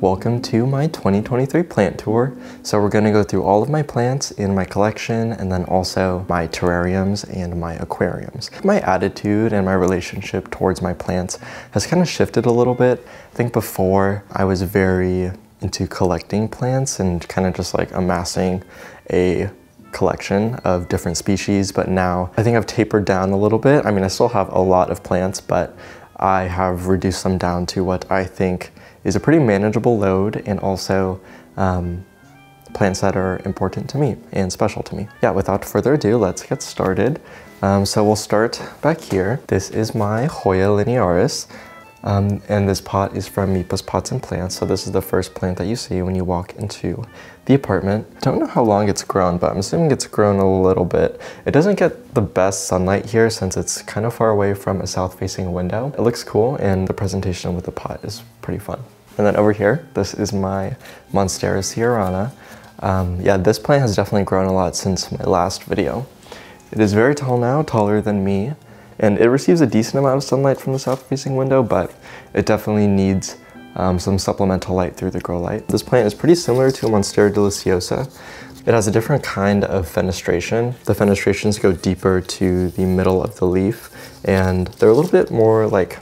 welcome to my 2023 plant tour. So we're going to go through all of my plants in my collection and then also my terrariums and my aquariums. My attitude and my relationship towards my plants has kind of shifted a little bit. I think before I was very into collecting plants and kind of just like amassing a collection of different species, but now I think I've tapered down a little bit. I mean, I still have a lot of plants, but I have reduced them down to what I think is a pretty manageable load, and also plants that are important to me and special to me. Yeah, without further ado, let's get started. So we'll start back here. This is my Hoya linearis, and this pot is from Mipa's Pots and Plants. So this is the first plant that you see when you walk into the apartment. Don't know how long it's grown, but I'm assuming it's grown a little bit. It doesn't get the best sunlight here since it's kind of far away from a south-facing window. It looks cool, and the presentation with the pot is pretty fun. And then over here, this is my Monstera sierrana. Yeah, this plant has definitely grown a lot since my last video. It is very tall now, taller than me, and it receives a decent amount of sunlight from the south-facing window, but it definitely needs some supplemental light through the grow light. This plant is pretty similar to a Monstera deliciosa. It has a different kind of fenestration. The fenestrations go deeper to the middle of the leaf, and they're a little bit more like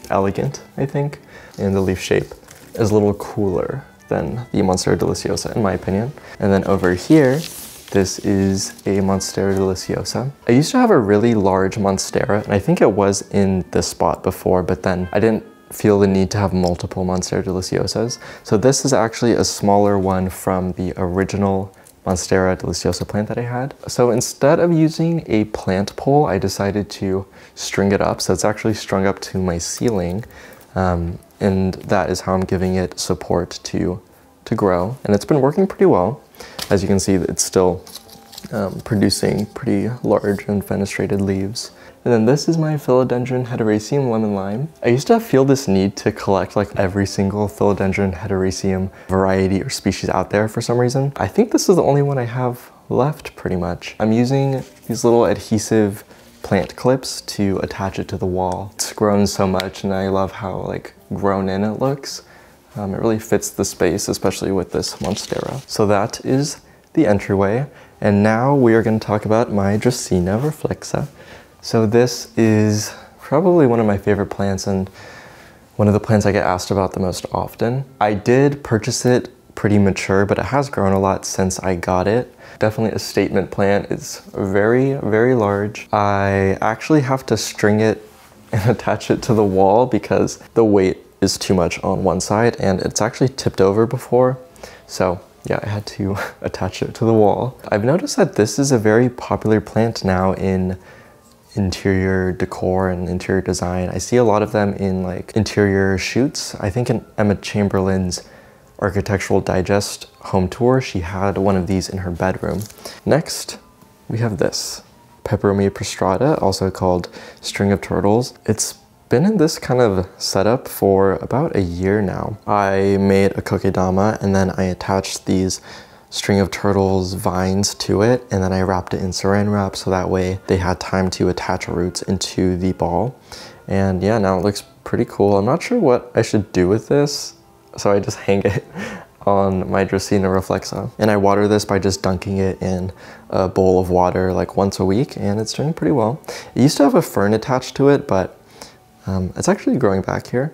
elegant, I think, and the leaf shape is a little cooler than the Monstera deliciosa in my opinion. And then over here, this is a Monstera deliciosa. I used to have a really large Monstera, and I think it was in this spot before, but then I didn't feel the need to have multiple Monstera deliciosas. So this is actually a smaller one from the original Monstera deliciosa plant that I had. So instead of using a plant pole, I decided to string it up. So it's actually strung up to my ceiling. And that is how I'm giving it support to grow. And it's been working pretty well. As you can see, it's still producing pretty large and fenestrated leaves. And then this is my Philodendron hederaceum lemon lime. I used to feel this need to collect like every single Philodendron hederaceum variety or species out there for some reason. I think this is the only one I have left pretty much. I'm using these little adhesive plant clips to attach it to the wall. It's grown so much and I love how like grown in it looks. It really fits the space, especially with this Monstera. So that is the entryway. And now we are going to talk about my Dracaena reflexa. So this is probably one of my favorite plants and one of the plants I get asked about the most often. I did purchase it pretty mature, but it has grown a lot since I got it. Definitely a statement plant. It's very, very large. I actually have to string it and attach it to the wall because the weight is too much on one side and it's actually tipped over before. So yeah, I had to attach it to the wall. I've noticed that this is a very popular plant now in interior decor and interior design. I see a lot of them in like interior shoots. I think in Emma Chamberlain's Architectural Digest home tour, she had one of these in her bedroom. Next, we have this Peperomia prostrata, also called string of turtles. It's been in this kind of setup for about a year now. I made a kokedama and then I attached these string of turtles vines to it, and then I wrapped it in saran wrap so that way they had time to attach roots into the ball. And yeah, now it looks pretty cool. I'm not sure what I should do with this, so I just hang it on my Dracaena reflexa. And I water this by just dunking it in a bowl of water like once a week, and it's doing pretty well. It used to have a fern attached to it, but it's actually growing back here.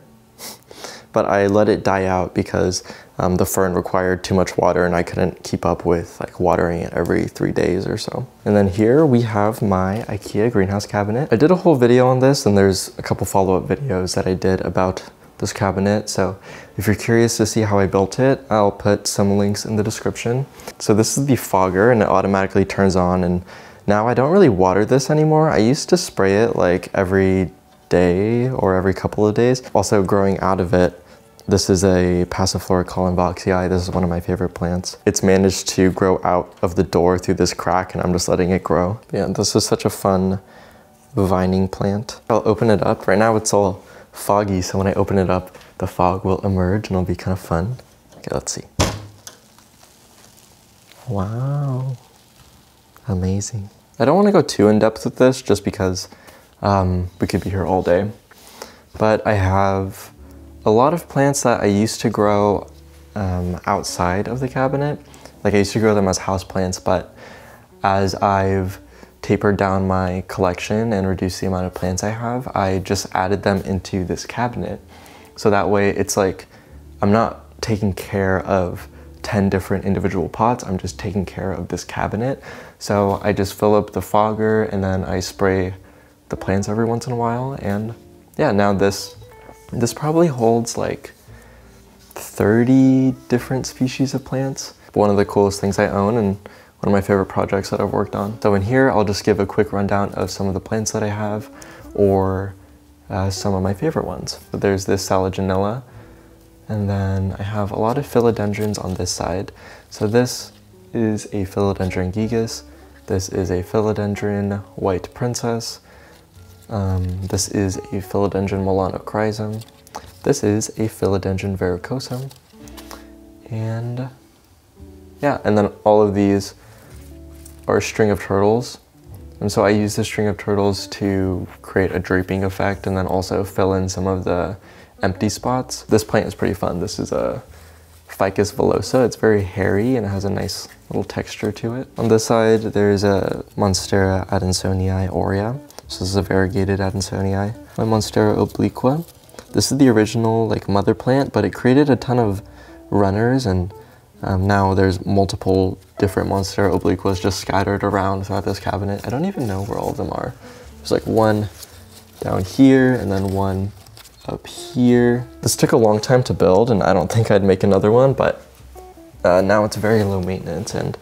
But I let it die out because the fern required too much water and I couldn't keep up with like watering it every 3 days or so. And then here we have my IKEA greenhouse cabinet. I did a whole video on this and there's a couple follow-up videos that I did about this cabinet. So if you're curious to see how I built it, I'll put some links in the description. So this is the fogger and it automatically turns on, and now I don't really water this anymore. I used to spray it like every day or every couple of days. Also growing out of it, this is a Passiflora columboxii. This is one of my favorite plants. It's managed to grow out of the door through this crack and I'm just letting it grow. Yeah, this is such a fun vining plant. I'll open it up. Right now it's all foggy, so when I open it up, the fog will emerge and it'll be kind of fun. Okay, let's see. Wow, amazing. I don't want to go too in depth with this just because we could be here all day. But I have a lot of plants that I used to grow outside of the cabinet. Like I used to grow them as houseplants, but as I've tapered down my collection and reduced the amount of plants I have, I just added them into this cabinet. So that way it's like, I'm not taking care of 10 different individual pots, I'm just taking care of this cabinet. So I just fill up the fogger and then I spray the plants every once in a while. And yeah, now this probably holds like 30 different species of plants. One of the coolest things I own and one of my favorite projects that I've worked on. So in here, I'll just give a quick rundown of some of the plants that I have or some of my favorite ones. So there's this Salaginella, and then I have a lot of philodendrons on this side. So this is a philodendron gigas. This is a philodendron white princess. This is a philodendron melanochrysum. This is a philodendron verrucosum. And yeah, and then all of these are a string of turtles. And so I use the string of turtles to create a draping effect and then also fill in some of the empty spots. This plant is pretty fun. This is a Ficus villosa. It's very hairy and it has a nice little texture to it. On this side, there's a Monstera adansonii aurea. So this is a variegated adansonii. My Monstera obliqua. This is the original like mother plant, but it created a ton of runners, and now there's multiple different Monstera obliquas just scattered around throughout this cabinet. I don't even know where all of them are. There's like one down here and then one up here. This took a long time to build and I don't think I'd make another one, but now it's very low maintenance and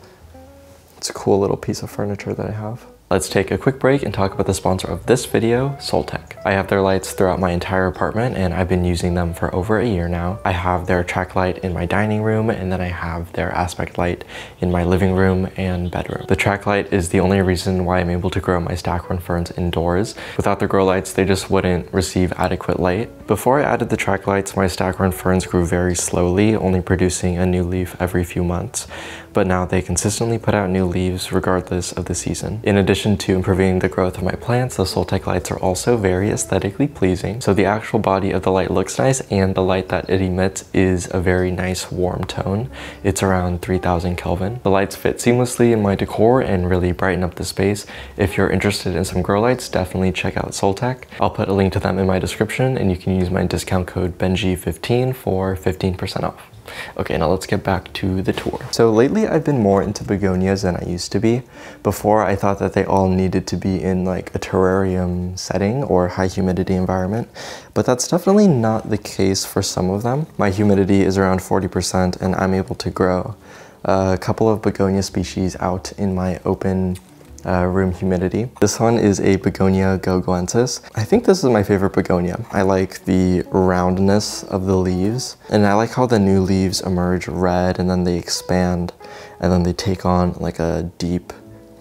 it's a cool little piece of furniture that I have. Let's take a quick break and talk about the sponsor of this video, Soltech. I have their lights throughout my entire apartment and I've been using them for over a year now. I have their track light in my dining room and then I have their aspect light in my living room and bedroom. The track light is the only reason why I'm able to grow my Stackhorn ferns indoors. Without the grow lights, they just wouldn't receive adequate light. Before I added the track lights, my Stackhorn ferns grew very slowly, only producing a new leaf every few months. But now they consistently put out new leaves regardless of the season. In addition to improving the growth of my plants, the Soltech lights are also very aesthetically pleasing. So the actual body of the light looks nice and the light that it emits is a very nice warm tone. It's around 3000 Kelvin. The lights fit seamlessly in my decor and really brighten up the space. If you're interested in some grow lights, definitely check out Soltech. I'll put a link to them in my description and you can use my discount code BENJI15 for 15% off. Okay, now let's get back to the tour. So lately I've been more into begonias than I used to be. Before I thought that they all needed to be in like a terrarium setting or high humidity environment, but that's definitely not the case for some of them. My humidity is around 40% and I'm able to grow a couple of begonia species out in my open room humidity. This one is a Begonia gogoensis. I think this is my favorite begonia. I like the roundness of the leaves and I like how the new leaves emerge red and then they expand and then they take on like a deep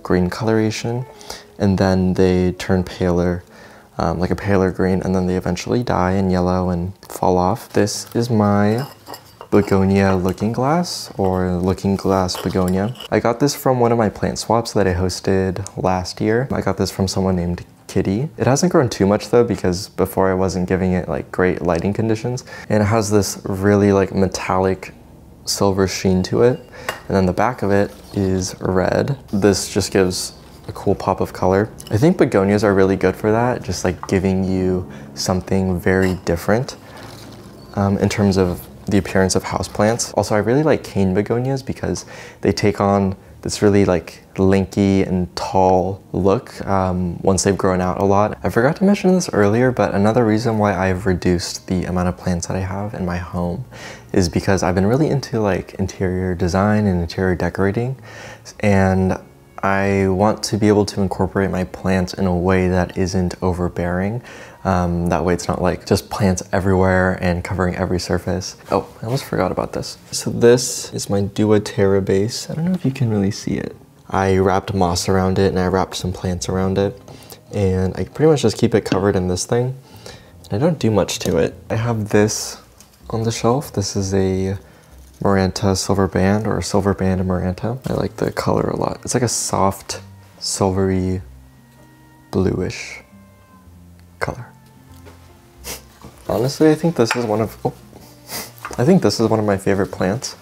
green coloration and then they turn paler, like a paler green, and then they eventually die in yellow and fall off. This is my Begonia looking glass or looking glass begonia. I got this from one of my plant swaps that I hosted last year. I got this from someone named Kitty. It hasn't grown too much though because before I wasn't giving it like great lighting conditions, and it has this really like metallic silver sheen to it, and then the back of it is red. This just gives a cool pop of color. I think begonias are really good for that, just like giving you something very different in terms of the appearance of houseplants. Also, I really like cane begonias because they take on this really like lanky and tall look once they've grown out a lot. I forgot to mention this earlier, but another reason why I've reduced the amount of plants that I have in my home is because I've been really into like interior design and interior decorating, and I want to be able to incorporate my plants in a way that isn't overbearing. That way it's not like just plants everywhere and covering every surface. Oh, I almost forgot about this. So this is my Duoterra base. I don't know if you can really see it. I wrapped moss around it and I wrapped some plants around it. And I pretty much just keep it covered in this thing. I don't do much to it. I have this on the shelf. This is a Maranta silver band, or a silver band of Maranta. I like the color a lot. It's like a soft, silvery, bluish color. Honestly, I think this is one of, I think this is one of my favorite plants.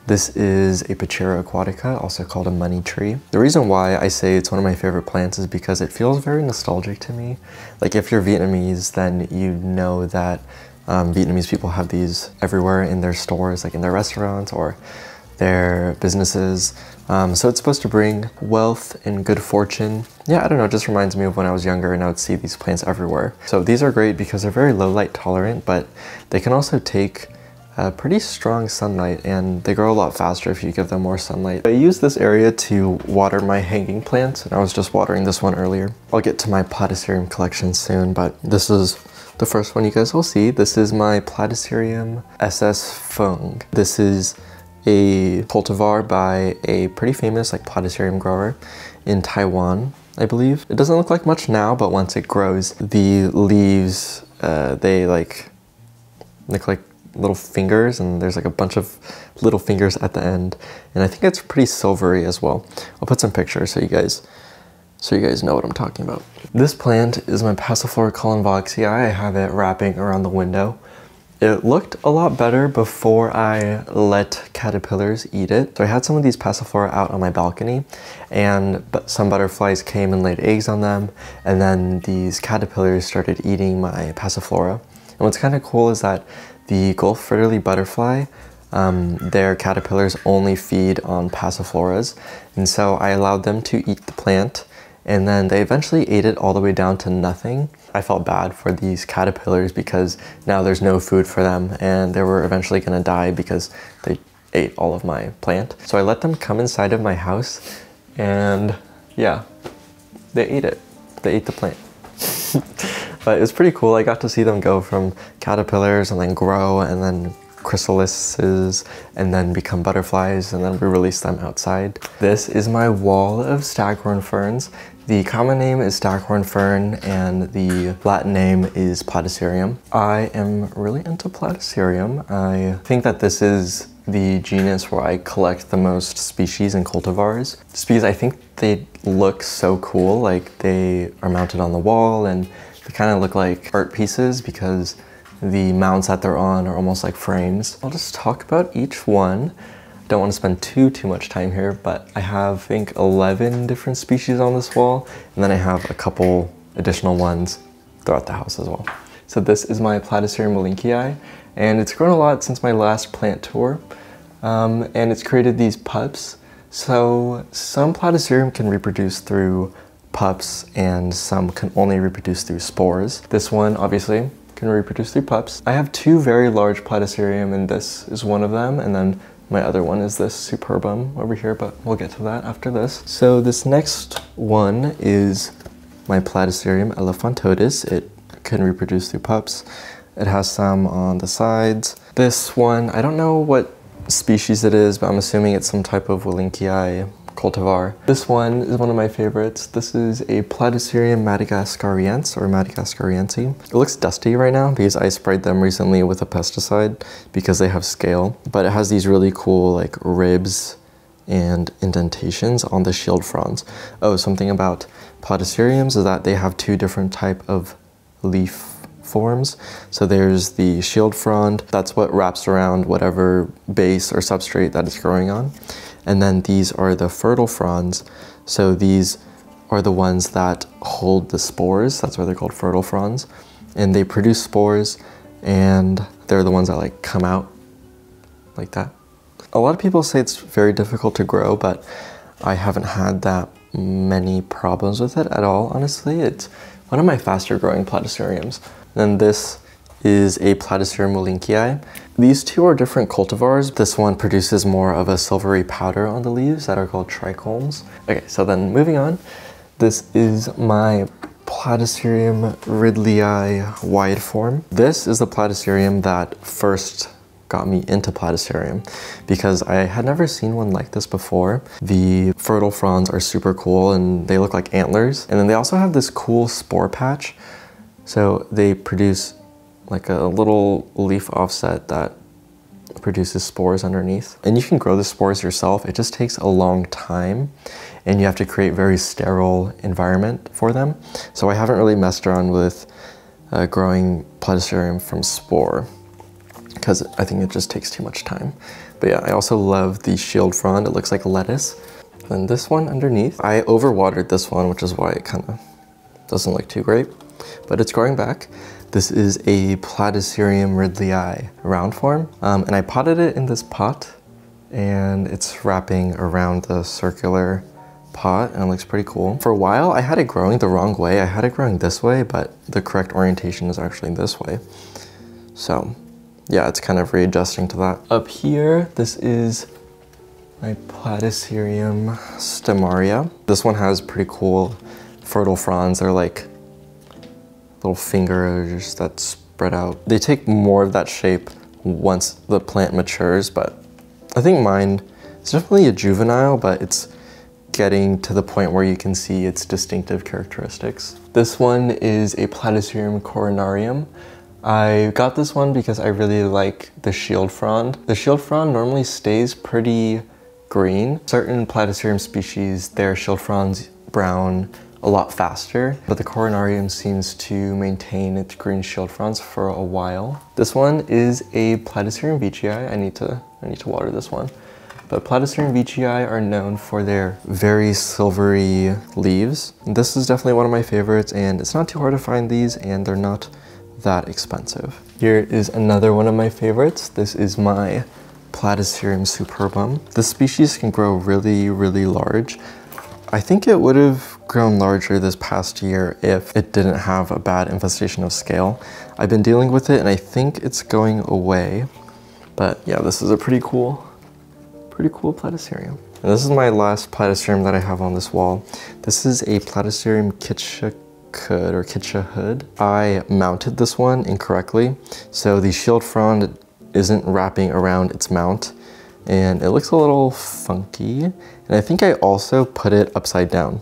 This is a Pachera aquatica, also called a money tree. The reason why I say it's one of my favorite plants is because it feels very nostalgic to me. Like if you're Vietnamese, then you know that Vietnamese people have these everywhere in their stores, like in their restaurants or their businesses. So it's supposed to bring wealth and good fortune. Yeah, I don't know, it just reminds me of when I was younger and I would see these plants everywhere. So these are great because they're very low light tolerant, but they can also take pretty strong sunlight, and they grow a lot faster if you give them more sunlight. I use this area to water my hanging plants, and I was just watering this one earlier. I'll get to my Platycerium collection soon, but this is the first one you guys will see. This is my Platycerium SS Fung. This is a cultivar by a pretty famous like Platycerium grower in Taiwan, I believe. It doesn't look like much now, but once it grows, the leaves, they look like little fingers, and there's like a bunch of little fingers at the end, and I think it's pretty silvery as well. I'll put some pictures so you guys know what I'm talking about. This plant is my Passiflora collinvoxii. I have it wrapping around the window. It looked a lot better before I let caterpillars eat it. So I had some of these Passiflora out on my balcony, and some butterflies came and laid eggs on them, and then these caterpillars started eating my Passiflora. And what's kind of cool is that the Gulf fritterly butterfly, their caterpillars only feed on Passifloras, and so I allowed them to eat the plant, and then they eventually ate it all the way down to nothing. I felt bad for these caterpillars because now there's no food for them, and they were eventually gonna die because they ate all of my plant. So I let them come inside of my house, and yeah, they ate it. They ate the plant. But it was pretty cool. I got to see them go from caterpillars and then grow and then chrysalises and then become butterflies, and then we release them outside. This is my wall of staghorn ferns. The common name is staghorn fern and the Latin name is Platycerium. I am really into Platycerium. I think that this is the genus where I collect the most species and cultivars. Just because I think they look so cool, like they are mounted on the wall and they kind of look like art pieces because the mounts that they're on are almost like frames. I'll just talk about each one. Don't want to spend too much time here, but I have, I think, 11 different species on this wall, and then I have a couple additional ones throughout the house as well. So this is my Platycerium malinkii, and it's grown a lot since my last plant tour, and it's created these pups. So some Platycerium can reproduce through pups, and some can only reproduce through spores. This one, obviously, can reproduce through pups. I have two very large Platycerium, and this is one of them, and then my other one is this superbum over here, but we'll get to that after this. So this next one is my Platycerium elephantotus. It can reproduce through pups. It has some on the sides. This one, I don't know what species it is, but I'm assuming it's some type of Wallinkii cultivar. This one is one of my favorites. This is a Platycerium madagascariense or madagascariense. It looks dusty right now because I sprayed them recently with a pesticide because they have scale, but it has these really cool like ribs and indentations on the shield fronds. Oh, something about Platyceriums is that they have two different type of leaf forms. So there's the shield frond, that's what wraps around whatever base or substrate that it's growing on. And then these are the fertile fronds. So these are the ones that hold the spores. That's why they're called fertile fronds. And they produce spores, and they're the ones that like come out like that. A lot of people say it's very difficult to grow, but I haven't had that many problems with it at all, honestly. It's one of my faster growing Platyceriums. Then this is a Platycerium wallinkii. These two are different cultivars. This one produces more of a silvery powder on the leaves that are called trichomes. Okay, so then moving on, this is my Platycerium ridleyi wide form. This is the Platycerium that first got me into Platycerium because I had never seen one like this before. The fertile fronds are super cool and they look like antlers. And then they also have this cool spore patch. So they produce like a little leaf offset that produces spores underneath. And you can grow the spores yourself. It just takes a long time and you have to create very sterile environment for them. So I haven't really messed around with growing Platycerium from spore. because I think it just takes too much time. But yeah, I also love the shield frond. It looks like lettuce. Then this one underneath, I overwatered this one, which is why it kind of doesn't look too great, but it's growing back. This is a Platycerium ridleyi round form, and I potted it in this pot, and it's wrapping around the circular pot, and it looks pretty cool. For a while, I had it growing the wrong way. I had it growing this way, but the correct orientation is actually this way. So yeah, it's kind of readjusting to that. Up here, this is my Platycerium stamaria. This one has pretty cool fertile fronds. They're like little fingers that spread out. They take more of that shape once the plant matures, but I think mine is definitely a juvenile, but it's getting to the point where you can see its distinctive characteristics. This one is a Platycerium coronarium. I got this one because I really like the shield frond. The shield frond normally stays pretty green. Certain Platycerium species, their shield fronds brown a lot faster, but the coronarium seems to maintain its green shield fronds for a while. This one is a Platycerium veitchii. I need to water this one. But Platycerium veitchii are known for their very silvery leaves. This is definitely one of my favorites, and it's not too hard to find these, and they're not that expensive. Here is another one of my favorites. This is my Platycerium superbum. This species can grow really, really large. I think it would have grown larger this past year if it didn't have a bad infestation of scale. I've been dealing with it, and I think it's going away. But yeah, this is a pretty cool Platycerium. And this is my last Platycerium that I have on this wall. This is a Platycerium kitschhood. I mounted this one incorrectly, so the shield frond isn't wrapping around its mount, and it looks a little funky. And I think I also put it upside down.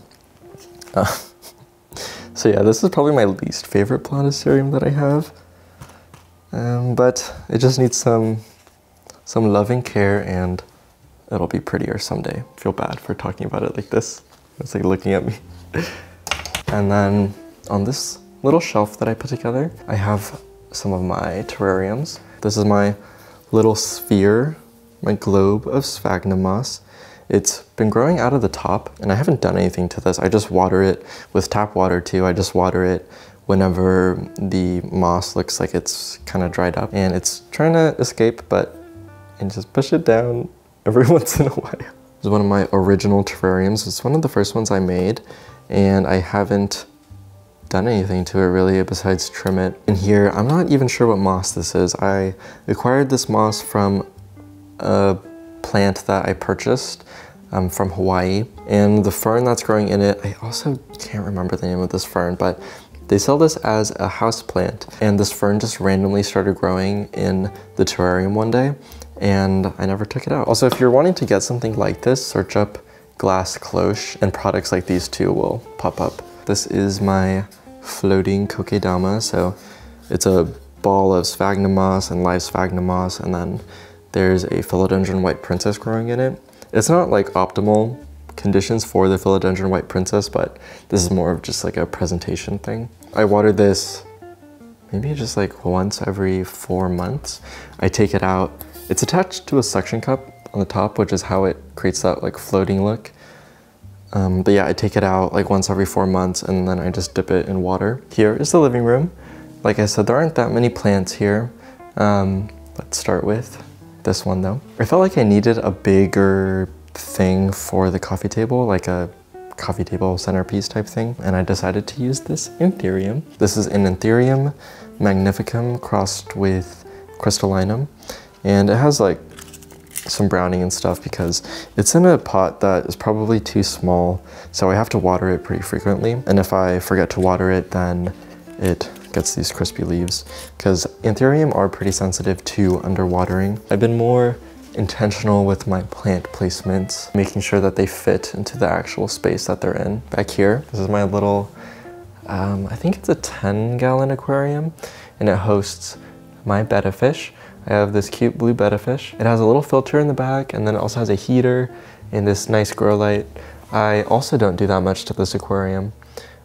So yeah, this is probably my least favorite Platycerium that I have, but it just needs some loving care, and it'll be prettier someday. I feel bad for talking about it like this. It's like looking at me. And then on this little shelf that I put together, I have some of my terrariums. This is my little sphere, my globe of sphagnum moss. It's been growing out of the top, and I haven't done anything to this. I just water it with tap water too. I just water it whenever the moss looks like it's kind of dried up, and it's trying to escape, but I just push it down every once in a while. This is one of my original terrariums. It's one of the first ones I made, and I haven't done anything to it really besides trim it. In here, I'm not even sure what moss this is. I acquired this moss from a plant that I purchased from Hawaii, and the fern that's growing in it, I also can't remember the name of this fern, but they sell this as a house plant, and this fern just randomly started growing in the terrarium one day, and I never took it out. Also, if you're wanting to get something like this, search up glass cloche, and products like these too will pop up. This is my floating kokedama. So it's a ball of sphagnum moss and live sphagnum moss, and then there's a philodendron white princess growing in it. It's not like optimal conditions for the philodendron white princess, but this is more of just like a presentation thing. I water this maybe just like once every 4 months. I take it out. It's attached to a suction cup on the top, which is how it creates that like floating look. But yeah, I take it out like once every 4 months, and then I just dip it in water. Here is the living room. Like I said, there aren't that many plants here. Let's start with this one though. I felt like I needed a bigger thing for the coffee table, like a coffee table centerpiece type thing, and I decided to use this Anthurium. This is an Anthurium magnificum crossed with crystallinum, and it has like some browning and stuff because it's in a pot that is probably too small, so I have to water it pretty frequently, and if I forget to water it, then it gets these crispy leaves, because Anthurium are pretty sensitive to underwatering. I've been more intentional with my plant placements, making sure that they fit into the actual space that they're in. Back here, this is my little, I think it's a 10-gallon aquarium, and it hosts my betta fish. I have this cute blue betta fish. It has a little filter in the back, and then it also has a heater and this nice grow light. I also don't do that much to this aquarium.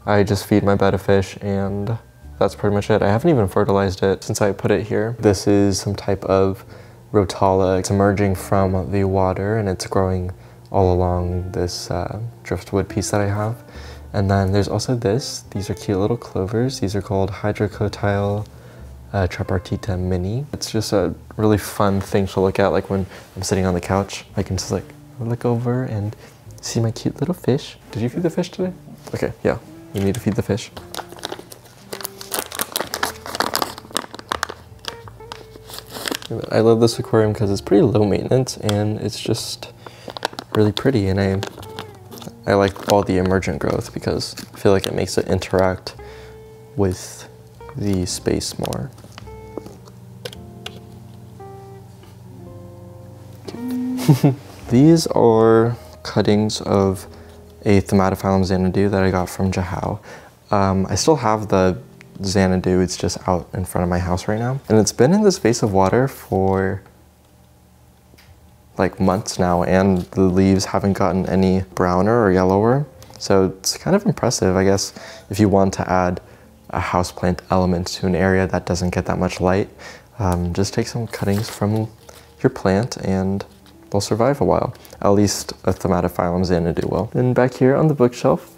I just feed my betta fish and that's pretty much it. I haven't even fertilized it since I put it here. This is some type of rotala. It's emerging from the water and it's growing all along this driftwood piece that I have. And then there's also this. These are cute little clovers. These are called Hydrocotyle tripartita mini. It's just a really fun thing to look at, like when I'm sitting on the couch. I can just like look over and see my cute little fish. Did you feed the fish today? Okay, yeah, you need to feed the fish. I love this aquarium because it's pretty low maintenance and it's just really pretty, and I like all the emergent growth because I feel like it makes it interact with the space more. These are cuttings of a Thaumatophyllum Xanadu that I got from Jahao. I still have the Xanadu, it's just out in front of my house right now. And it's been in this vase of water for like months now, and the leaves haven't gotten any browner or yellower. So it's kind of impressive, I guess, if you want to add a houseplant element to an area that doesn't get that much light. Just take some cuttings from your plant and they'll survive a while. At least a Thaumatophyllum Xanadu will. And back here on the bookshelf,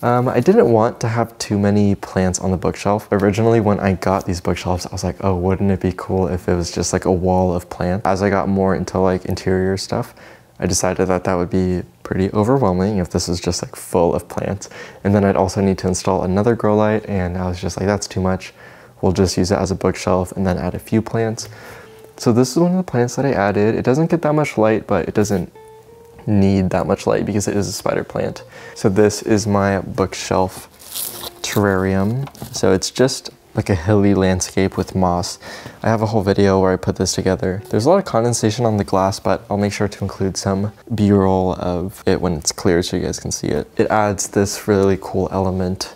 I didn't want to have too many plants on the bookshelf. Originally, when I got these bookshelves, I was like, oh, wouldn't it be cool if it was just like a wall of plants? As I got more into like interior stuff, I decided that that would be pretty overwhelming if this was just like full of plants. And then I'd also need to install another grow light, and I was just like, that's too much. We'll just use it as a bookshelf and then add a few plants. So this is one of the plants that I added. It doesn't get that much light, but it doesn't need that much light because it is a spider plant. So this is my bookshelf terrarium. So it's just like a hilly landscape with moss. I have a whole video where I put this together. There's a lot of condensation on the glass, but I'll make sure to include some B-roll of it when it's clear so you guys can see it. It adds this really cool element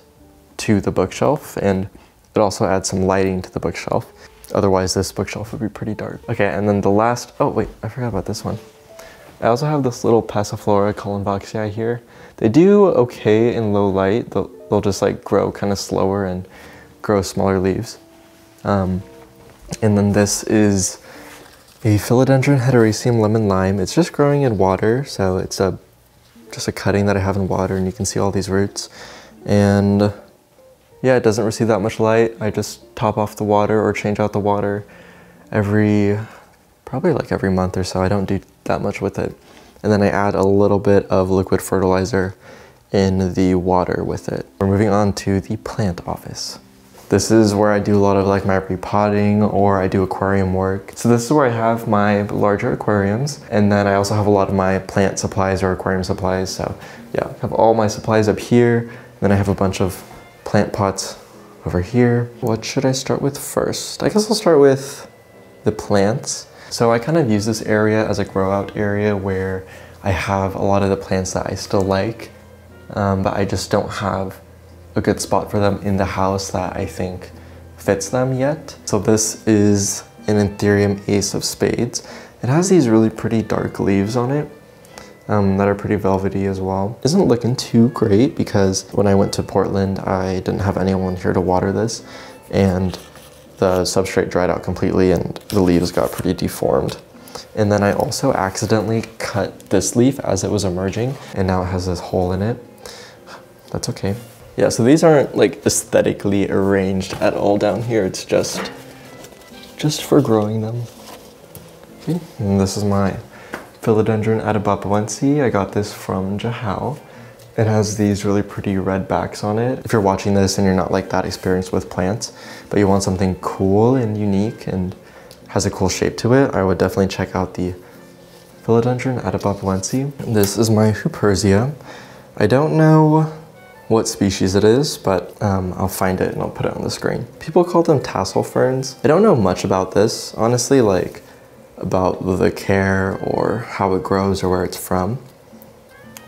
to the bookshelf, and it also adds some lighting to the bookshelf. Otherwise this bookshelf would be pretty dark. Okay, and then the last, oh wait, I forgot about this one. I also have this little Passiflora Columboxii here. They do okay in low light. They'll just like grow kind of slower and grow smaller leaves. And then this is a Philodendron Heteroecium Lemon Lime. It's just growing in water, so it's just a cutting that I have in water, and you can see all these roots. And yeah, it doesn't receive that much light. I just top off the water or change out the water probably like every month or so. I don't do that much with it. And then I add a little bit of liquid fertilizer in the water with it. We're moving on to the plant office. This is where I do a lot of like my repotting, or I do aquarium work. So this is where I have my larger aquariums, and then I also have a lot of my plant supplies or aquarium supplies. So yeah, I have all my supplies up here, then I have a bunch of plant pots over here. What should I start with first? I guess I'll start with the plants. So I kind of use this area as a grow out area where I have a lot of the plants that I still like, but I just don't have a good spot for them in the house that I think fits them yet. So this is an Anthurium Ace of Spades. It has these really pretty dark leaves on it that are pretty velvety as well. Isn't looking too great because when I went to Portland, I didn't have anyone here to water this, and the substrate dried out completely and the leaves got pretty deformed. And then I also accidentally cut this leaf as it was emerging, and now it has this hole in it. That's okay. Yeah, so these aren't like aesthetically arranged at all down here. It's just for growing them. Okay, and this is my Philodendron Adebapawense. I got this from Jahao. It has these really pretty red backs on it. If you're watching this and you're not like that experienced with plants, but you want something cool and unique and has a cool shape to it, I would definitely check out the Philodendron Adebapawense. This is my Hupersia. I don't know what species it is, but I'll find it and I'll put it on the screen. People call them tassel ferns. I don't know much about this, honestly, like about the care or how it grows or where it's from,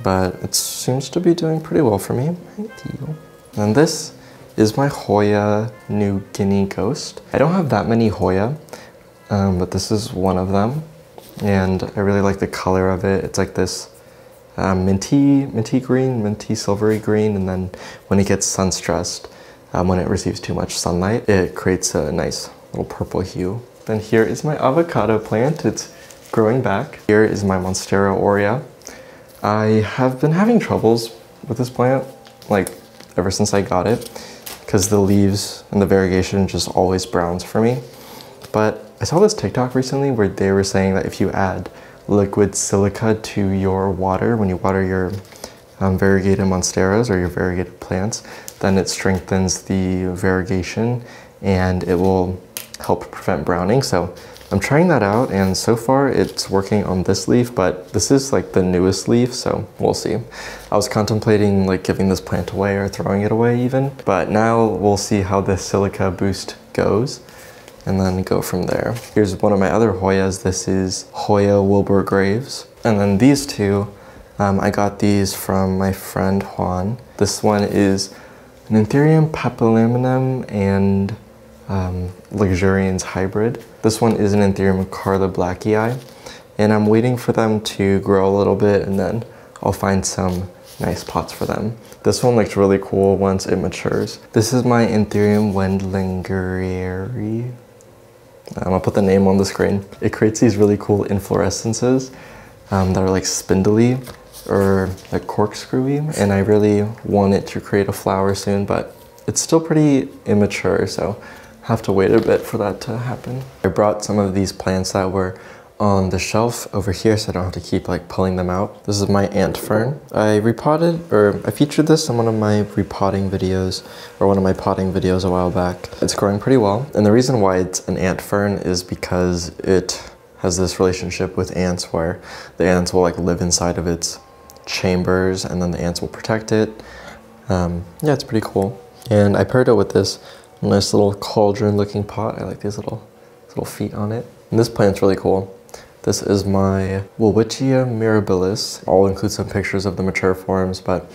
but it seems to be doing pretty well for me. Thank you. And this is my Hoya New Guinea Ghost. I don't have that many Hoya, but this is one of them, and I really like the color of it. It's like this minty green, minty silvery green, and then when it gets sun stressed, when it receives too much sunlight. It creates a nice little purple hue. Then here is my avocado plant. It's growing back. Here is my Monstera aurea. I have been having troubles with this plant, like ever since I got it, because the leaves and the variegation just always browns for me. But I saw this TikTok recently where they were saying that if you add liquid silica to your water, when you water your variegated monsteras or your variegated plants, then it strengthens the variegation and it will help prevent browning. So I'm trying that out, and so far it's working on this leaf, but this is like the newest leaf, so we'll see. I was contemplating like giving this plant away or throwing it away even, but now we'll see how this silica boost goes and then go from there. Here's one of my other Hoyas. This is Hoya Wilbur Graves. And then these two, I got these from my friend Juan. This one is an Anthurium papillimonum and luxurians hybrid. This one is an Anthurium Carla Blackii, and I'm waiting for them to grow a little bit and then I'll find some nice pots for them. This one looks really cool once it matures. This is my Anthurium Wendlingeri. I'm gonna put the name on the screen. It creates these really cool inflorescences that are like spindly or like corkscrewy, and I really want it to create a flower soon, but it's still pretty immature, so have to wait a bit for that to happen. I brought some of these plants that were on the shelf over here so I don't have to keep like pulling them out. This is my ant fern. I repotted, or I featured this in one of my repotting videos, or one of my potting videos a while back. It's growing pretty well, and the reason why it's an ant fern is because it has this relationship with ants where the ants will like live inside of its chambers and then the ants will protect it. Yeah, it's pretty cool. And I paired it with this nice little cauldron looking pot. I like these little feet on it. And this plant's really cool. This is my Welwitschia mirabilis. I'll include some pictures of the mature forms, but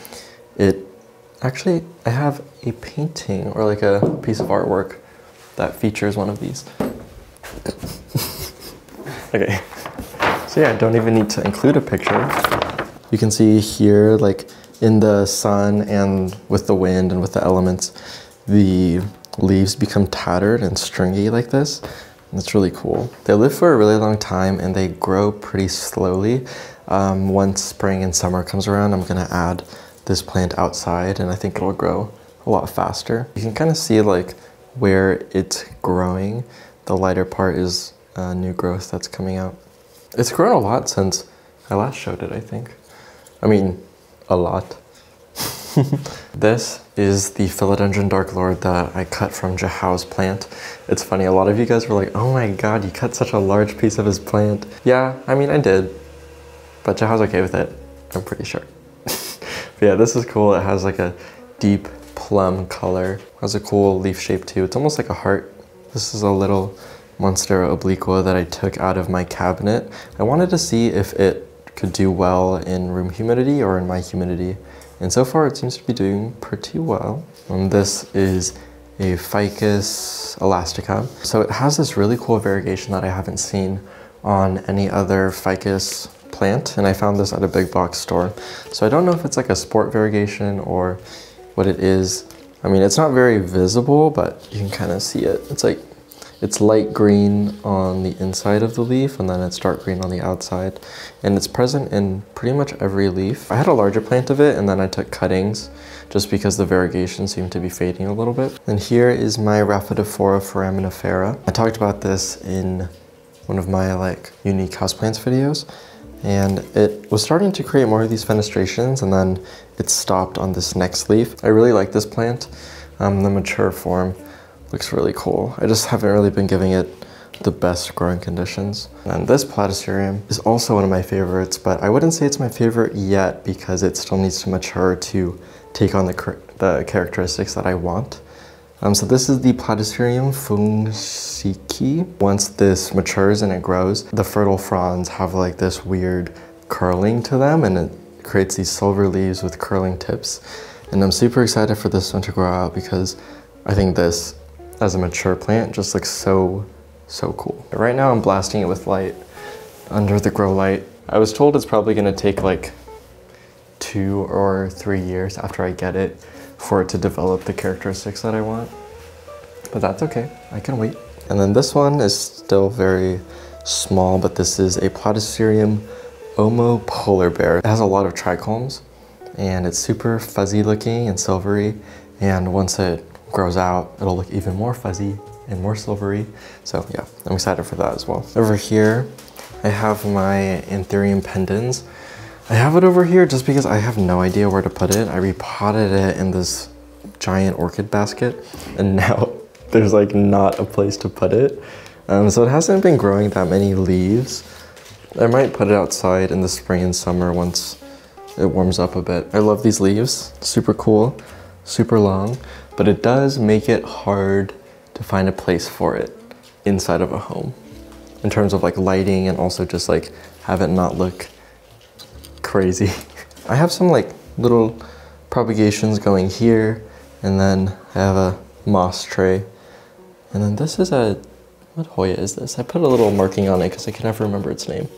I have a painting or like a piece of artwork that features one of these. Okay, so yeah, I don't even need to include a picture. You can see here, like in the sun and with the wind and with the elements, the leaves become tattered and stringy like this. And it's really cool. They live for a really long time and they grow pretty slowly. Once spring and summer comes around, I'm gonna add this plant outside and I think it'll grow a lot faster. You can kind of see like where it's growing. The lighter part is new growth that's coming out. It's grown a lot since I last showed it, I think. I mean, a lot. This is the Philodendron Dark Lord that I cut from Jahao's plant. It's funny, a lot of you guys were like, oh my god, you cut such a large piece of his plant. Yeah, I mean, I did, but Jahao's okay with it, I'm pretty sure. But yeah, this is cool. It has like a deep plum color. It has a cool leaf shape too. It's almost like a heart. This is a little Monstera obliqua that I took out of my cabinet. I wanted to see if it could do well in room humidity or in my humidity. And so far it seems to be doing pretty well. And this is a Ficus elastica. So it has this really cool variegation that I haven't seen on any other ficus plant, and I found this at a big box store. So I don't know if it's like a sport variegation or what it is. I mean, it's not very visible, but you can kind of see it. It's light green on the inside of the leaf, and then it's dark green on the outside. And it's present in pretty much every leaf. I had a larger plant of it, and then I took cuttings just because the variegation seemed to be fading a little bit. And here is my Rhaphidophora foraminifera. I talked about this in one of my like unique houseplants videos, and it was starting to create more of these fenestrations, and then it stopped on this next leaf. I really like this plant. The mature form looks really cool. I just haven't really been giving it the best growing conditions. And this Platycerium is also one of my favorites, but I wouldn't say it's my favorite yet because it still needs to mature to take on the characteristics that I want. So this is the Platycerium fungsiki. Once this matures and it grows, the fertile fronds have like this weird curling to them, and it creates these silver leaves with curling tips. And I'm super excited for this one to grow out because I think this, as a mature plant, just looks so cool. Right now I'm blasting it with light under the grow light. I was told it's probably gonna take like 2 or 3 years after I get it for it to develop the characteristics that I want. But that's okay, I can wait. And then this one is still very small, but this is a Platycerium Omo polar bear. It has a lot of trichomes and it's super fuzzy looking and silvery. And once it grows out, it'll look even more fuzzy and more silvery. So yeah, I'm excited for that as well. Over here, I have my Anthurium pendens. I have it over here just because I have no idea where to put it. I repotted it in this giant orchid basket and now there's like not a place to put it. So it hasn't been growing that many leaves. I might put it outside in the spring and summer once it warms up a bit. I love these leaves, super cool, super long, but it does make it hard to find a place for it inside of a home in terms of like lighting and also just like have it not look crazy. I have some like little propagations going here, and then I have a moss tray, and then this is a, what Hoya is this? I put a little marking on it because I can never remember its name.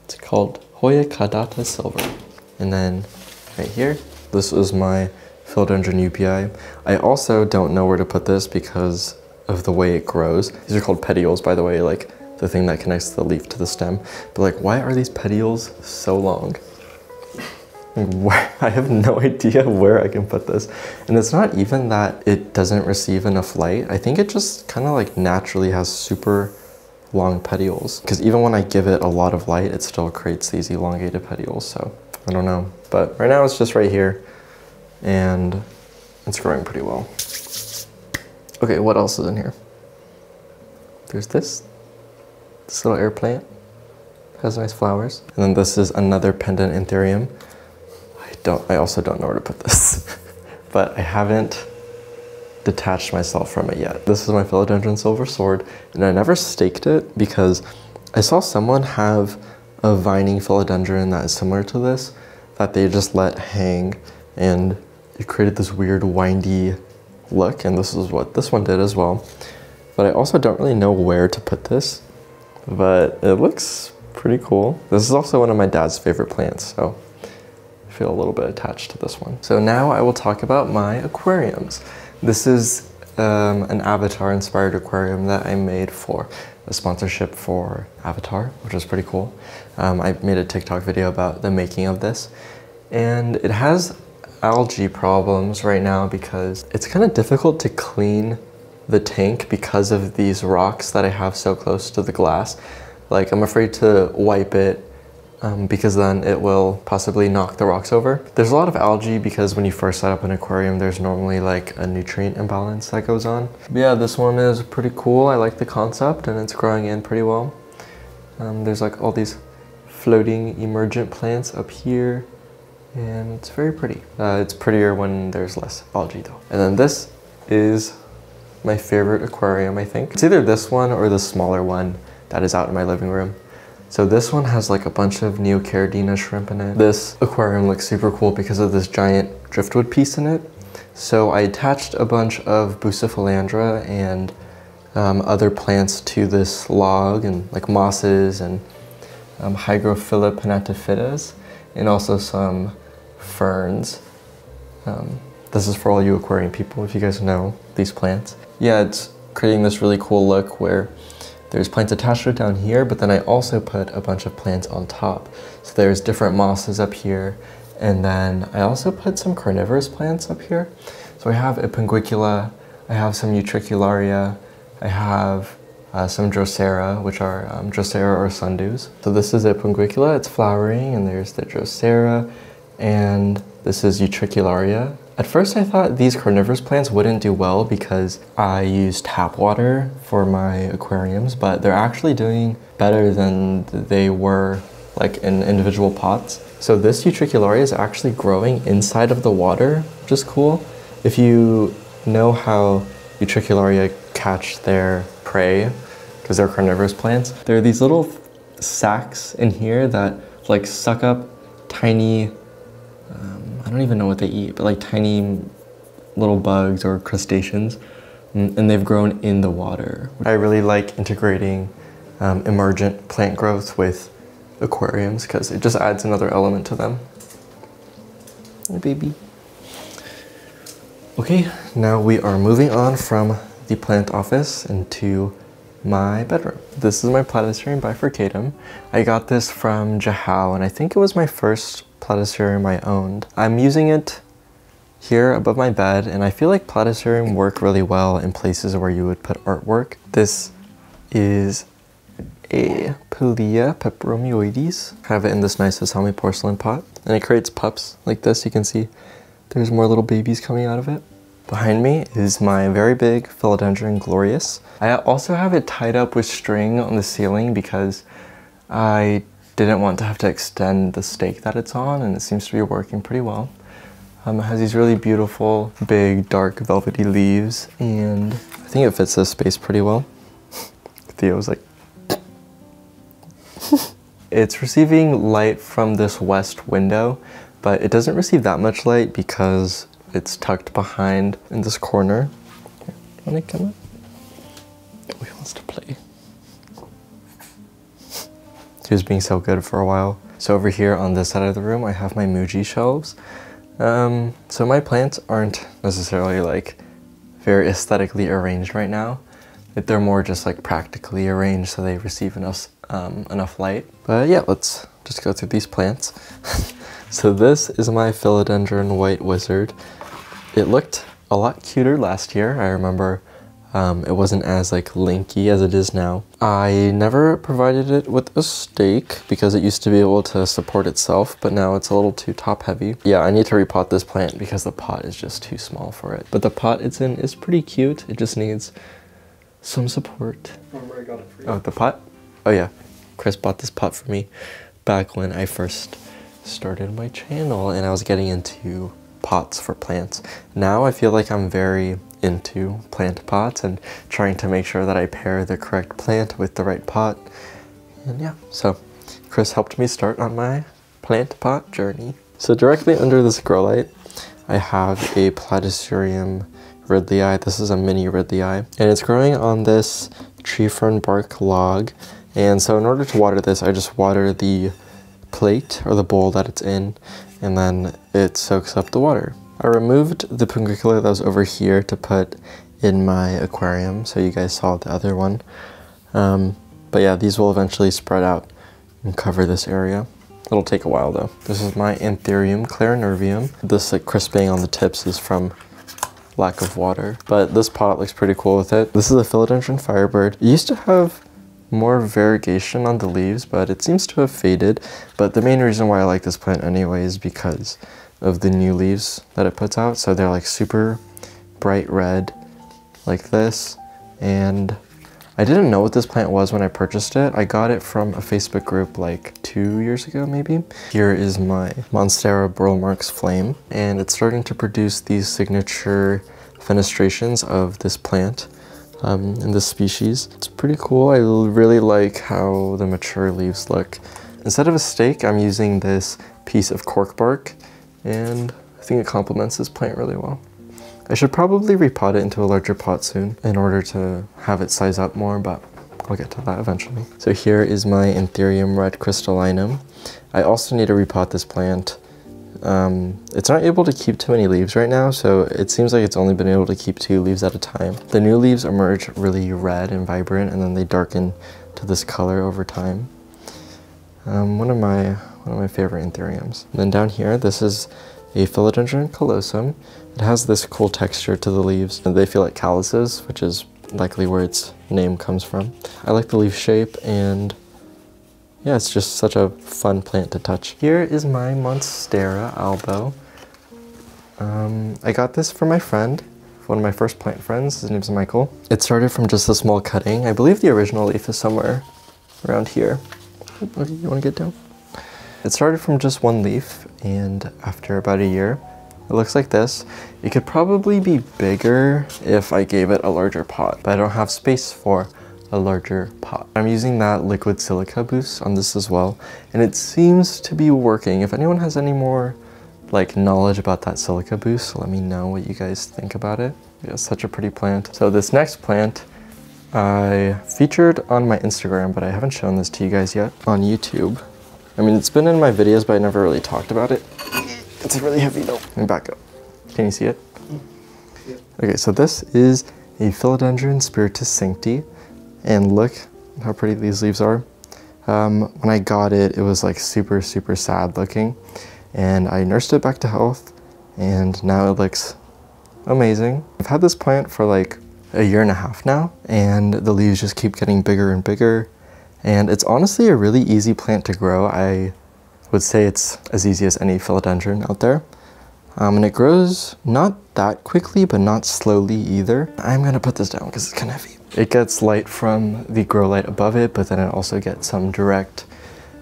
It's called Hoya caudata silver. And then right here, this is my philodendron UPI. I also don't know where to put this because of the way it grows. These are called petioles, by the way, like the thing that connects the leaf to the stem. But like, why are these petioles so long? I have no idea where I can put this. And it's not even that it doesn't receive enough light. I think it just kind of like naturally has super long petioles. Because even when I give it a lot of light, it still creates these elongated petioles. So I don't know. But right now it's just right here and it's growing pretty well. Okay, what else is in here? There's this little air plant. Has nice flowers. And then this is another pendant Anthurium. I also don't know where to put this, but I haven't detached myself from it yet. This is my philodendron silver sword, and I never staked it because I saw someone have a vining philodendron that is similar to this that they just let hang, and it created this weird windy look, and this is what this one did as well. But I also don't really know where to put this, but it looks pretty cool. This is also one of my dad's favorite plants, so feel a little bit attached to this one. So now I will talk about my aquariums. This is an Avatar inspired aquarium that I made for a sponsorship for Avatar, which is pretty cool. I made a TikTok video about the making of this, and it has algae problems right now because it's kind of difficult to clean the tank because of these rocks that I have so close to the glass. Like, I'm afraid to wipe it because then it will possibly knock the rocks over. There's a lot of algae because when you first set up an aquarium, there's normally like a nutrient imbalance that goes on. But yeah, this one is pretty cool. I like the concept and it's growing in pretty well. There's like all these floating emergent plants up here and it's very pretty. It's prettier when there's less algae though. And then this is my favorite aquarium, I think. It's either this one or the smaller one that is out in my living room. So this one has like a bunch of Neocaridina shrimp in it. This aquarium looks super cool because of this giant driftwood piece in it. So I attached a bunch of Bucephalandra and other plants to this log, and like mosses and Hygrophila pinnatifida, and also some ferns. This is for all you aquarium people, if you guys know these plants. Yeah, it's creating this really cool look where there's plants attached to it down here, but then I also put a bunch of plants on top. So there's different mosses up here, and then I also put some carnivorous plants up here. So I have a Pinguicula, I have some Utricularia, I have some Drosera, which are Drosera or sundews. So this is a Pinguicula, it's flowering, and there's the Drosera, and this is Utricularia. At first I thought these carnivorous plants wouldn't do well because I use tap water for my aquariums, but they're actually doing better than they were like in individual pots. So this Utricularia is actually growing inside of the water, which is cool. If you know how Utricularia catch their prey, because they're carnivorous plants, there are these little sacs in here that like suck up tiny, I don't even know what they eat, but like tiny little bugs or crustaceans, and they've grown in the water. I really like integrating emergent plant growth with aquariums because it just adds another element to them. Hey, baby. Okay, now we are moving on from the plant office into my bedroom. This is my platycerium bifurcatum. I got this from Jahao, and I think it was my first platycerium I owned. I'm using it here above my bed, and I feel like platycerium work really well in places where you would put artwork. This is a Pelea peperomioides. I have it in this nice Sasami porcelain pot, and it creates pups like this. You can see there's more little babies coming out of it. Behind me is my very big Philodendron glorious. I also have it tied up with string on the ceiling because I didn't want to have to extend the stake that it's on, and it seems to be working pretty well. It has these really beautiful, big, dark, velvety leaves, and I think it fits this space pretty well. Theo's like... It's receiving light from this west window, but it doesn't receive that much light because it's tucked behind in this corner. Wanna come up? Oh, he wants to play. He was being so good for a while. So over here on this side of the room, I have my Muji shelves. So my plants aren't necessarily like very aesthetically arranged right now. They're more just like practically arranged so they receive enough light. But yeah, let's just go through these plants. So this is my Philodendron white wizard. It looked a lot cuter last year. I remember it wasn't as like linky as it is now. I never provided it with a stake because it used to be able to support itself, but now it's a little too top heavy. Yeah, I need to repot this plant because the pot is just too small for it. But the pot it's in is pretty cute. It just needs some support. Remember I got it for you. Oh, the pot? Oh yeah, Chris bought this pot for me back when I first started my channel and I was getting into pots for plants. Now I feel like I'm very into plant pots and trying to make sure that I pair the correct plant with the right pot. And yeah, so Chris helped me start on my plant pot journey. So directly under this grow light, I have a Platycerium ridleyi. This is a mini ridleyi, and it's growing on this tree fern bark log. And so in order to water this, I just water the plate or the bowl that it's in, and then it soaks up the water. I removed the puncuncular that was over here to put in my aquarium, so you guys saw the other one. But yeah, these will eventually spread out and cover this area. It'll take a while though. This is my Anthurium clarinervium. This like crisping on the tips is from lack of water, but this pot looks pretty cool with it. This is a Philodendron firebird. It used to have more variegation on the leaves, but it seems to have faded. But the main reason why I like this plant anyway is because of the new leaves that it puts out. So they're like super bright red like this, and I didn't know what this plant was when I purchased it. I got it from a Facebook group like 2 years ago maybe. Here is my Monstera Burlmarx Flame, and it's starting to produce these signature fenestrations of this plant in this species. It's pretty cool. I really like how the mature leaves look. Instead of a stake, I'm using this piece of cork bark, and I think it complements this plant really well. I should probably repot it into a larger pot soon in order to have it size up more, but I'll get to that eventually. So here is my Anthurium red crystallinum. I also need to repot this plant. It's not able to keep too many leaves right now, so it seems like it's only been able to keep 2 leaves at a time. The new leaves emerge really red and vibrant, and then they darken to this color over time. One of my favorite Anthuriums. And then down here, this is a Philodendron callosum. It has this cool texture to the leaves, and they feel like calluses, which is likely where its name comes from. I like the leaf shape, and yeah, it's just such a fun plant to touch. Here is my Monstera albo. I got this from my friend, one of my first plant friends. His name's Michael. It started from just a small cutting. I believe the original leaf is somewhere around here. Okay, you want to get down? It started from just 1 leaf, and after about a year, it looks like this. It could probably be bigger if I gave it a larger pot, but I don't have space for a larger pot. I'm using that liquid silica boost on this as well, and it seems to be working. If anyone has any more like knowledge about that silica boost, let me know what you guys think about it. Yeah, it's such a pretty plant. So this next plant I featured on my Instagram, but I haven't shown this to you guys yet on YouTube. I mean, it's been in my videos, but I never really talked about it. It's really heavy though. Let me back up. Can you see it? Okay, so this is a Philodendron Spiritus Sancti, and look how pretty these leaves are. When I got it, it was like super sad looking, and I nursed it back to health, and now it looks amazing. I've had this plant for like a year and a half now, and the leaves just keep getting bigger and bigger, and it's honestly a really easy plant to grow. I would say it's as easy as any philodendron out there. And it grows not that quickly, but not slowly either. I'm gonna put this down because it's kind of heavy. It gets light from the grow light above it, but then it also gets some direct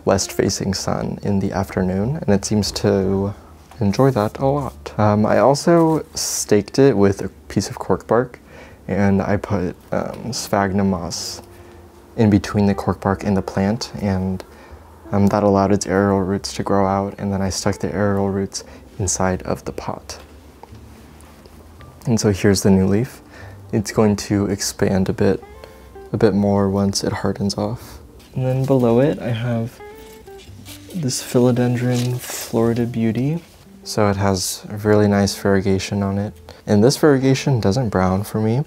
west-facing sun in the afternoon, and it seems to enjoy that a lot. I also staked it with a piece of cork bark, and I put sphagnum moss in between the cork bark and the plant, and that allowed its aerial roots to grow out, and then I stuck the aerial roots inside of the pot. And so here's the new leaf. It's going to expand a bit more once it hardens off. And then below it, I have this Philodendron Florida Beauty. So it has a really nice variegation on it. And this variegation doesn't brown for me.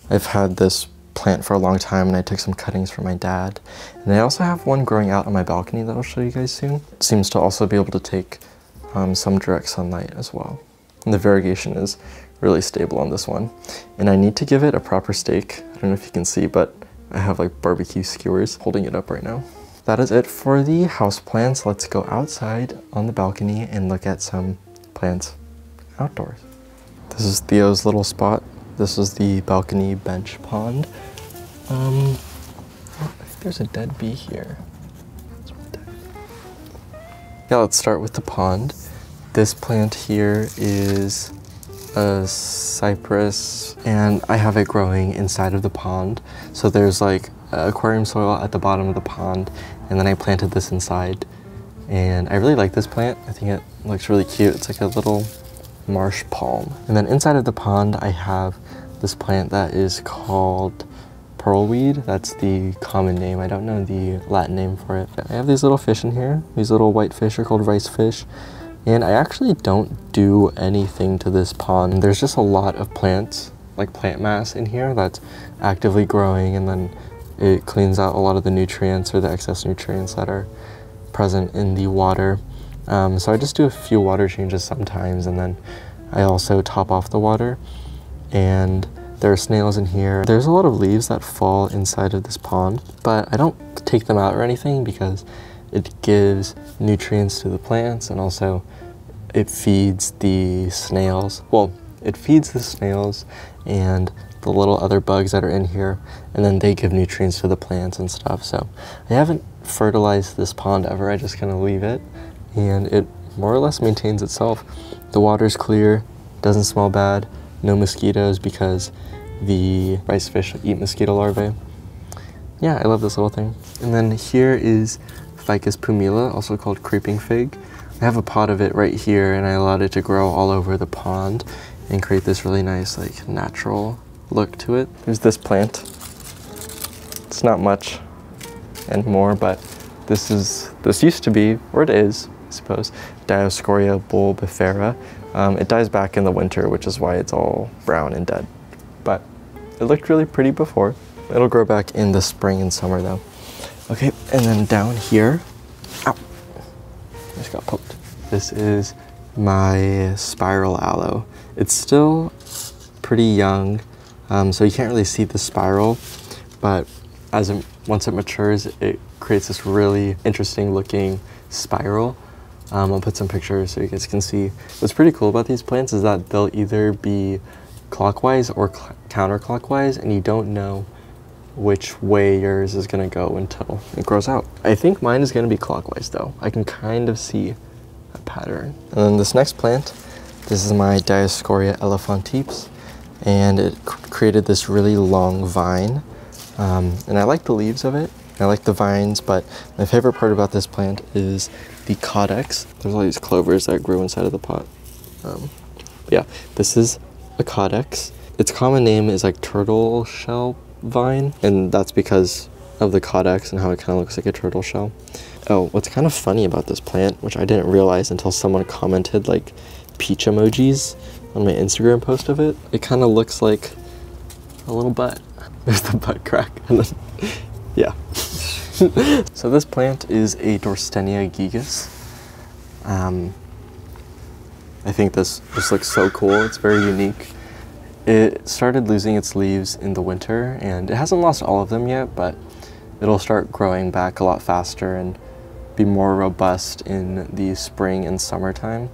I've had this plant for a long time, and I took some cuttings from my dad. And I also have one growing out on my balcony that I'll show you guys soon. It seems to also be able to take some direct sunlight as well. And the variegation is really stable on this one. And I need to give it a proper stake. I don't know if you can see, but I have like barbecue skewers holding it up right now. That is it for the house plants. Let's go outside on the balcony and look at some plants outdoors. This is Theo's little spot. This is the balcony bench pond. I think there's a dead bee here. Yeah, let's start with the pond. This plant here is a cypress, and I have it growing inside of the pond. So there's like aquarium soil at the bottom of the pond, and then I planted this inside. And I really like this plant. I think it looks really cute. It's like a little marsh palm. And then inside of the pond, I have this plant that is called pearlweed. That's the common name. I don't know the Latin name for it. I have these little fish in here. These little white fish are called rice fish. And I actually don't do anything to this pond. There's just a lot of plants, like plant mass in here that's actively growing, and then it cleans out a lot of the nutrients or the excess nutrients that are present in the water. So I just do a few water changes sometimes, and then I also top off the water. And there are snails in here. There's a lot of leaves that fall inside of this pond, but I don't take them out or anything because it gives nutrients to the plants, and also it feeds the snails. Well, it feeds the snails and the little other bugs that are in here, and then they give nutrients to the plants and stuff. So I haven't fertilized this pond ever. I just kind of leave it, and it more or less maintains itself. The water's clear, doesn't smell bad, no mosquitoes because the rice fish eat mosquito larvae. Yeah, I love this little thing. And then here is Ficus pumila, also called creeping fig. I have a pot of it right here, and I allowed it to grow all over the pond and create this really nice, like, natural look to it. There's this plant. It's not much anymore, but this used to be, or it is, I suppose, Dioscorea bulbifera. It dies back in the winter, which is why it's all brown and dead. But it looked really pretty before. It'll grow back in the spring and summer though. Okay, and then down here, ow, I just got poked. This is my spiral aloe. It's still pretty young, so you can't really see the spiral, but once it matures, it creates this really interesting looking spiral. I'll put some pictures so you guys can see. What's pretty cool about these plants is that they'll either be clockwise or counterclockwise, and you don't know which way yours is gonna go until it grows out. I think mine is gonna be clockwise though. I can kind of see a pattern. And then this next plant, this is my Dioscorea elephantips, and it created this really long vine. And I like the leaves of it. I like the vines, but my favorite part about this plant is the caudex. There's all these clovers that grew inside of the pot. Yeah, this is a caudex. Its common name is like turtle shell vine, and that's because of the caudex and how it kind of looks like a turtle shell. Oh, what's kind of funny about this plant, which I didn't realize until someone commented like peach emojis, on my Instagram post of it. It kind of looks like a little butt. There's the butt crack, and then, yeah. So this plant is a Dorstenia gigas. I think this just looks so cool. It's very unique. It started losing its leaves in the winter, and it hasn't lost all of them yet, but it'll start growing back a lot faster and be more robust in the spring and summertime.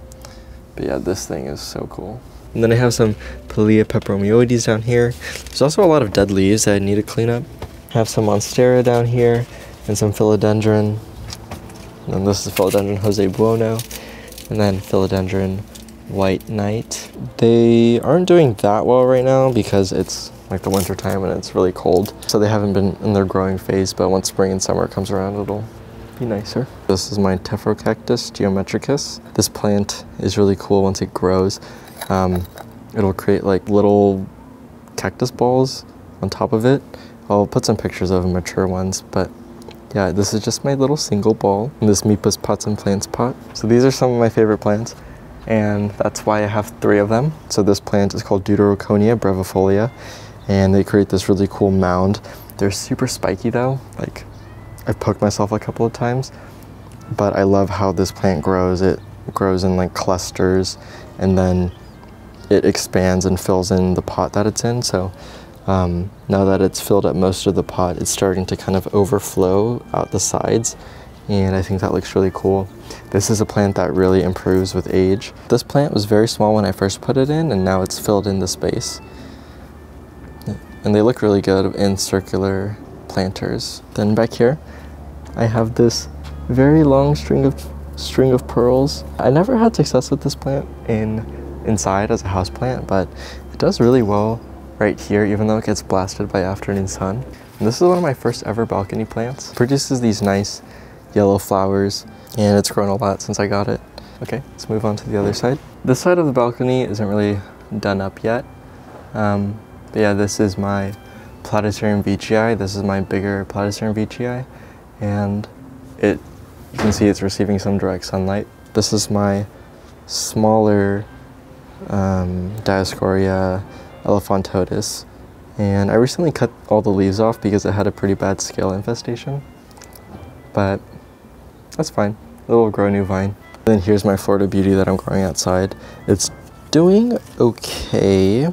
But yeah, this thing is so cool. And then I have some Pilea peperomioides down here. There's also a lot of dead leaves that I need to clean up. I have some Monstera down here and some philodendron. And then this is philodendron Jose Buono, and then philodendron White Knight. They aren't doing that well right now because it's like the winter time and it's really cold. So they haven't been in their growing phase, but once spring and summer comes around, it'll be nicer. This is my Tephrocactus geometricus. This plant is really cool once it grows. It'll create like little cactus balls on top of it. I'll put some pictures of mature ones, but yeah, this is just my little single ball in this Mipus Pots and Plants pot. So these are some of my favorite plants, and that's why I have 3 of them. So this plant is called Deuteroconia brevifolia, and they create this really cool mound. They're super spiky though. Like, I've poked myself a couple of times, but I love how this plant grows. It grows in like clusters, and then it expands and fills in the pot that it's in. So now that it's filled up most of the pot, it's starting to kind of overflow out the sides, and I think that looks really cool. This is a plant that really improves with age. This plant was very small when I first put it in, and now it's filled in the space. And they look really good in circular planters. Then back here, I have this very long string of pearls. I never had success with this plant inside as a house plant, but it does really well right here, even though it gets blasted by afternoon sun. And this is one of my first ever balcony plants. It produces these nice yellow flowers, and it's grown a lot since I got it. Okay, let's move on to the other side. This side of the balcony isn't really done up yet. But yeah, this is my Platycerium veitchii. This is my bigger Platycerium veitchii, and you can see it's receiving some direct sunlight. This is my smaller Dioscorea elephantotis, and I recently cut all the leaves off because it had a pretty bad scale infestation, but that's fine. It'll grow a new vine. Then here's my Florida Beauty that I'm growing outside. It's doing okay.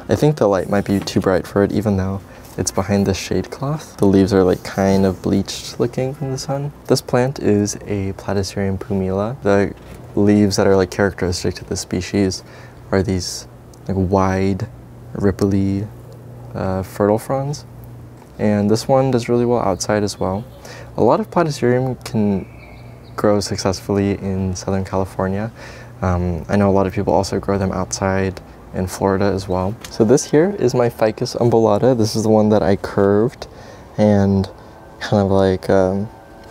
I think the light might be too bright for it, even though it's behind this shade cloth. The leaves are like kind of bleached looking from the sun. This plant is a Platycerium pumila. The leaves that are like characteristic to the species are these like wide, ripply, fertile fronds. And this one does really well outside as well. A lot of Platycerium can grow successfully in Southern California. I know a lot of people also grow them outside in Florida as well. So this here is my Ficus umbellata. This is the one that I curved and kind of like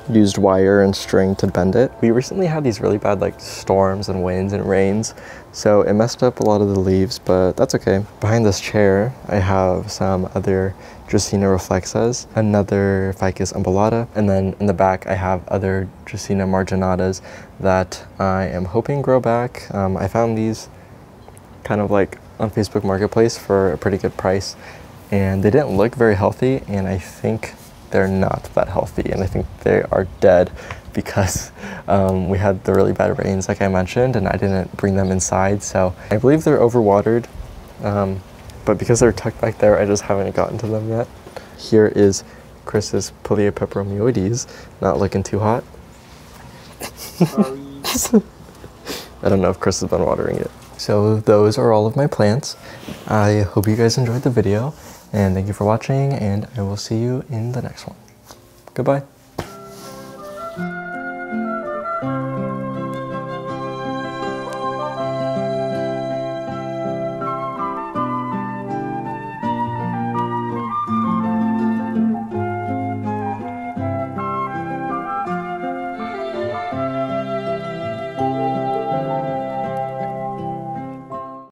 used wire and string to bend it. We recently had these really bad like storms and winds and rains, so it messed up a lot of the leaves, but that's okay. Behind this chair, I have some other Dracaena reflexas, another Ficus umbellata, and then in the back I have other Dracaena marginatas that I am hoping grow back. I found these kind of like on Facebook Marketplace for a pretty good price, and they didn't look very healthy, and I think they're not that healthy, and I think they are dead because we had the really bad rains like I mentioned, and I didn't bring them inside, so I believe they're overwatered, but because they're tucked back there, I just haven't gotten to them yet. Here is Chris's Pilea peperomioides, not looking too hot. I don't know if Chris has been watering it. So those are all of my plants. I hope you guys enjoyed the video, and thank you for watching, and I will see you in the next one. Goodbye.